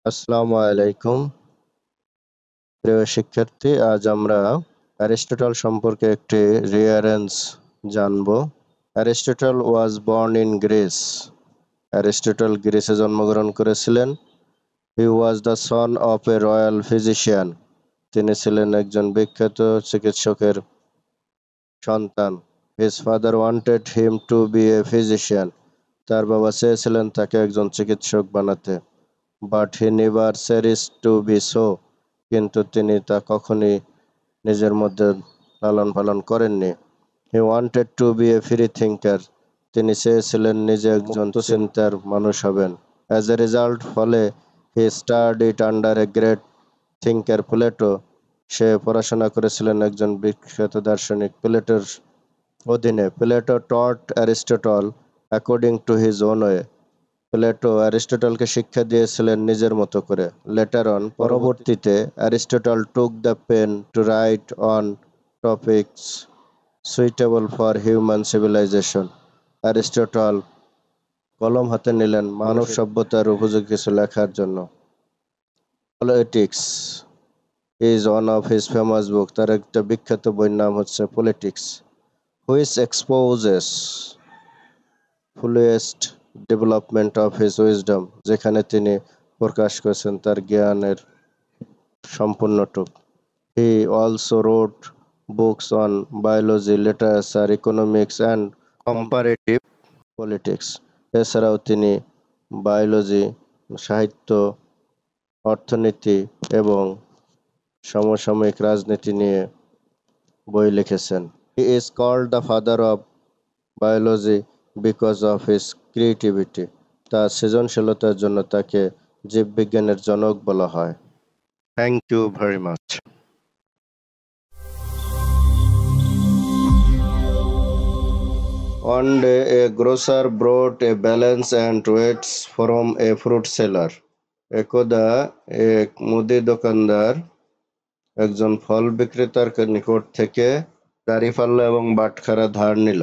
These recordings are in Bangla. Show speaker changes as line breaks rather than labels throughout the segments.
আসসালামু আলাইকুম প্রিয় শিক্ষার্থী, আজ আমরা অ্যারিস্টটল সম্পর্কে একটি রিয়ারেন্স জানব। Aristotle was born in Greece. Aristotle গ্রিসে জন্মগ্রহণ করেছিলেন। He was the son of a royal physician. তিনি ছিলেন একজন বিখ্যাত চিকিৎসকের সন্তান। His father wanted him to be a physician. তার বাবা চেয়েছিলেন তাকে একজন চিকিৎসক বানাতে। But he never cherished to be so. কিন্তু তিনি তা কখনই নিজের মধ্যে লালন পালন করেননি। He wanted to be a free thinker. তিনি চেয়েছিলেন নিজে একজন চিন্তার মানুষ হবেন। অ্যাজ এ রেজাল্ট, ফলে he studied under a great thinker Plato. সে পড়াশোনা করেছিলেন একজন বিখ্যাত দার্শনিক প্লেটোর অধীনে। Plato taught Aristotle according to his own way. Plato অ্যারিস্টটলকে শিক্ষা দিয়েছিলেন নিজের মতো করে। লেটার অন, পরবর্তীতে, Aristotle took the pen to write on topics suitable for human civilisation. Aristotle কলম হাতে নিলেন মানব সভ্যতার উপযোগী কিছু লেখার জন্য। Politics is one of his famous book. তার একটা বিখ্যাত বইয়ের নাম হচ্ছে politics, which exposes fullest development of his wisdom, যেখানে তিনি প্রকাশ করেছেন তার জ্ঞানের সম্পূর্ণটুক। He also wrote books on biology, literature, economics and comparative politics. এছাড়াও তিনি বায়োলজি, সাহিত্য, অর্থনীতি এবং সমসাময়িক রাজনীতি নিয়ে বই লিখেছেন। He is called the father of biology because of his creativity. তার সৃজনশীলতার জন্য তাকে জীববিজ্ঞানের জনক বলা হয়। Thank you very much. One day a grocer brought a balance and weights from a fruit seller. একদা এক মুদি দোকানদার একজন ফল বিক্রেতার নিকট থেকে দাঁড়িপাল্লা এবং বাটখারা ধার নিল।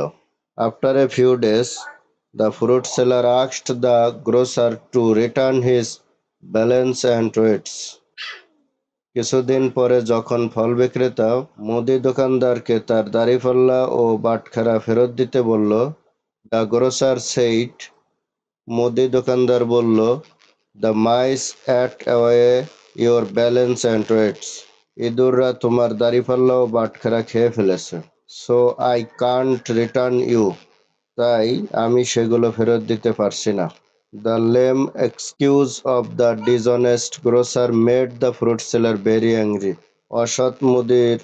After a few days, the fruit seller asked the grocer to return his balance and weights. কিছুদিন পরে যখন ফল বিক্রেতা মুদি দোকানদারকে তার দাঁড়িপাল্লা ও বাটখারা ফেরত দিতে বলল, দ্য গ্রোসার সেইড, মুদি দোকানদার বলল, the mice ate away your balance and weights. ইঁদুররা তোমার দাঁড়িপাল্লা ও বাটখারা খেয়ে ফেলেছে। So I can't return you, তাই আমি সেগুলো ফেরত দিতে পারছি না। The lame excuse of the dishonest grocer made the fruit seller very angry. অসৎ মুদির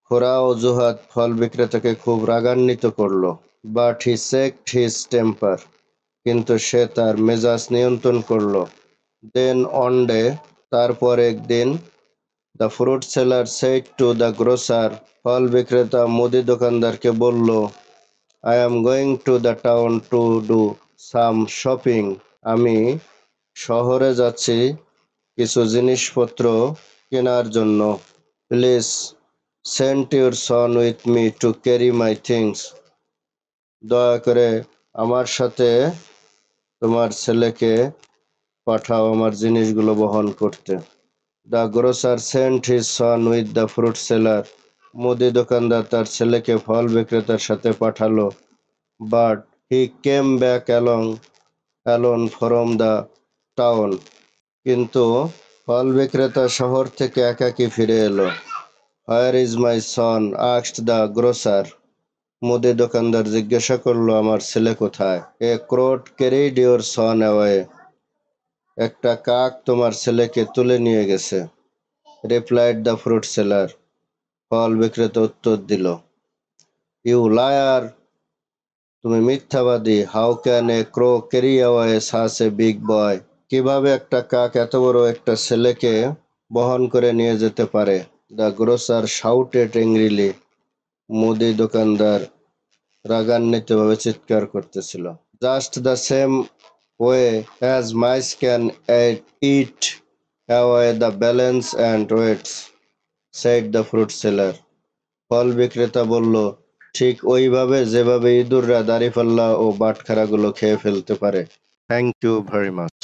খোঁড়া অজুহাত ফল বিক্রেতাকে খুব রাগান্বিত করল। But he checked his temper. কিন্তু সে তার মেজাজ নিয়ন্ত্রণ করল। Then one day, তারপর একদিন, the fruit seller said to the grocer, ফল বিক্রেতা মুদি দোকানদারকে বলল, I am going to the town to do some shopping. আমি শহরে যাচ্ছি কিছু জিনিসপত্র কেনার জন্য। Please send your son with me to carry my things. দয়া করে আমার সাথে তোমার ছেলেকে পাঠাও আমার জিনিসগুলো বহন করতে। The grocer sent his son with the fruit seller. মুদি দোকানদার তার ছেলেকে ফল বিক্রেতার সাথে পাঠালো। But he came back alone from the town. কিন্তু ফল বিক্রেতা শহর থেকে একাকী ফিরে এলো। Where is my son, asked the grocer. মুদি দোকানদার জিজ্ঞাসা করলো, আমার ছেলে কোথায়? A crow carried your son away. একটা কাক তোমার ছেলেকে তুলে নিয়ে গেছে। Replied the fruit seller. ফল বিক্রেতা উত্তর দিল, ইউ লায়ার, তুমি মিথ্যাবাদী। How can a crow carry away such a big boy. কিভাবে একটা কাক এত বড় একটা ছেলেকে বহন করে নিয়ে যেতে পারে? The grocer shouted angrily. মুদি দোকানদার রাগান্বিতভাবে চিৎকার করতেছিল। Just the same way as mice can eat away the balance and weights, said the fruit seller. ফল বিক্রেতা বলল, ঠিক ওইভাবে যেভাবে ইঁদুররা দাঁড়িপাল্লা ও বাটখারাগুলো খেয়ে ফেলতে পারে। Thank you very much.